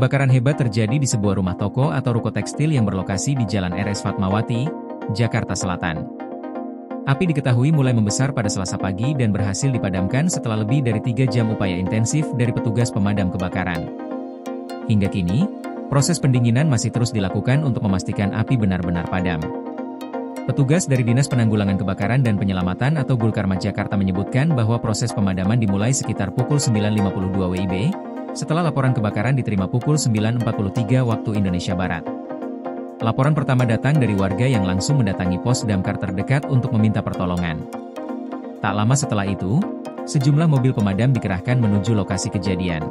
Kebakaran hebat terjadi di sebuah rumah toko atau ruko tekstil yang berlokasi di Jalan RS Fatmawati, Jakarta Selatan. Api diketahui mulai membesar pada Selasa pagi dan berhasil dipadamkan setelah lebih dari 3 jam upaya intensif dari petugas pemadam kebakaran. Hingga kini, proses pendinginan masih terus dilakukan untuk memastikan api benar-benar padam. Petugas dari Dinas Penanggulangan Kebakaran dan Penyelamatan atau Gulkarmat Jakarta menyebutkan bahwa proses pemadaman dimulai sekitar pukul 9.52 WIB, setelah laporan kebakaran diterima pukul 9.43 waktu Indonesia Barat. Laporan pertama datang dari warga yang langsung mendatangi pos damkar terdekat untuk meminta pertolongan. Tak lama setelah itu, sejumlah mobil pemadam dikerahkan menuju lokasi kejadian.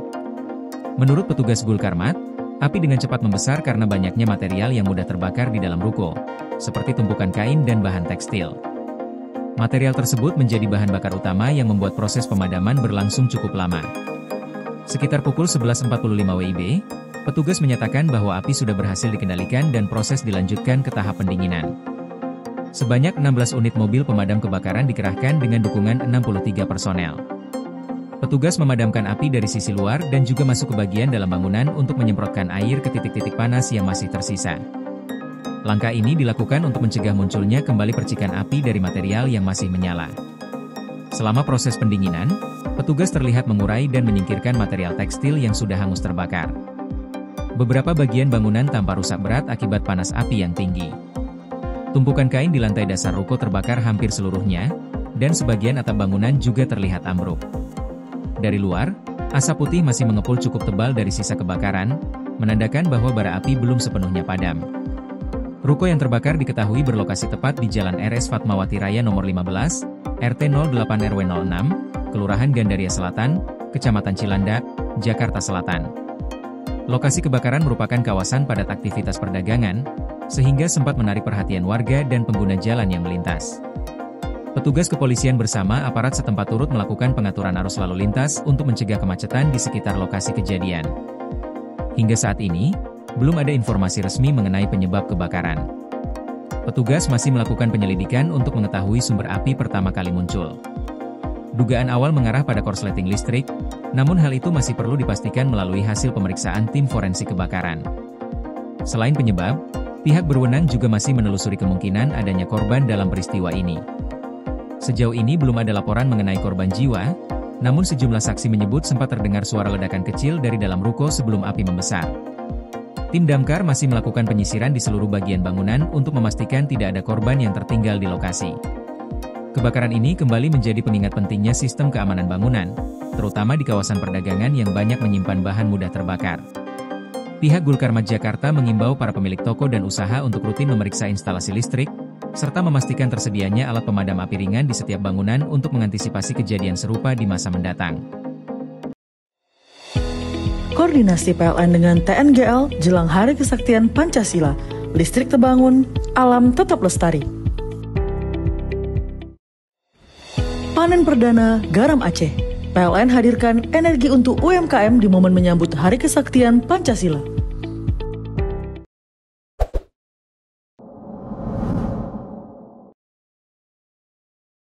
Menurut petugas Gulkarmat, api dengan cepat membesar karena banyaknya material yang mudah terbakar di dalam ruko, seperti tumpukan kain dan bahan tekstil. Material tersebut menjadi bahan bakar utama yang membuat proses pemadaman berlangsung cukup lama. Sekitar pukul 11.45 WIB, petugas menyatakan bahwa api sudah berhasil dikendalikan dan proses dilanjutkan ke tahap pendinginan. Sebanyak 16 unit mobil pemadam kebakaran dikerahkan dengan dukungan 63 personel. Petugas memadamkan api dari sisi luar dan juga masuk ke bagian dalam bangunan untuk menyemprotkan air ke titik-titik panas yang masih tersisa. Langkah ini dilakukan untuk mencegah munculnya kembali percikan api dari material yang masih menyala. Selama proses pendinginan, petugas terlihat mengurai dan menyingkirkan material tekstil yang sudah hangus terbakar. Beberapa bagian bangunan tampak rusak berat akibat panas api yang tinggi. Tumpukan kain di lantai dasar ruko terbakar hampir seluruhnya, dan sebagian atap bangunan juga terlihat ambruk. Dari luar, asap putih masih mengepul cukup tebal dari sisa kebakaran, menandakan bahwa bara api belum sepenuhnya padam. Ruko yang terbakar diketahui berlokasi tepat di Jalan RS Fatmawati Raya nomor 15, RT 08 RW 06, Kelurahan Gandaria Selatan, Kecamatan Cilandak, Jakarta Selatan. Lokasi kebakaran merupakan kawasan padat aktivitas perdagangan, sehingga sempat menarik perhatian warga dan pengguna jalan yang melintas. Petugas kepolisian bersama aparat setempat turut melakukan pengaturan arus lalu lintas untuk mencegah kemacetan di sekitar lokasi kejadian. Hingga saat ini, belum ada informasi resmi mengenai penyebab kebakaran. Petugas masih melakukan penyelidikan untuk mengetahui sumber api pertama kali muncul. Dugaan awal mengarah pada korsleting listrik, namun hal itu masih perlu dipastikan melalui hasil pemeriksaan tim forensik kebakaran. Selain penyebab, pihak berwenang juga masih menelusuri kemungkinan adanya korban dalam peristiwa ini. Sejauh ini belum ada laporan mengenai korban jiwa, namun sejumlah saksi menyebut sempat terdengar suara ledakan kecil dari dalam ruko sebelum api membesar. Tim damkar masih melakukan penyisiran di seluruh bagian bangunan untuk memastikan tidak ada korban yang tertinggal di lokasi. Kebakaran ini kembali menjadi pengingat pentingnya sistem keamanan bangunan, terutama di kawasan perdagangan yang banyak menyimpan bahan mudah terbakar. Pihak Gulkarmat Jakarta mengimbau para pemilik toko dan usaha untuk rutin memeriksa instalasi listrik, serta memastikan tersedianya alat pemadam api ringan di setiap bangunan untuk mengantisipasi kejadian serupa di masa mendatang. Koordinasi PLN dengan TNGL jelang Hari Kesaktian Pancasila, listrik terbangun, alam tetap lestari. Panen perdana garam Aceh. PLN hadirkan energi untuk UMKM di momen menyambut Hari Kesaktian Pancasila.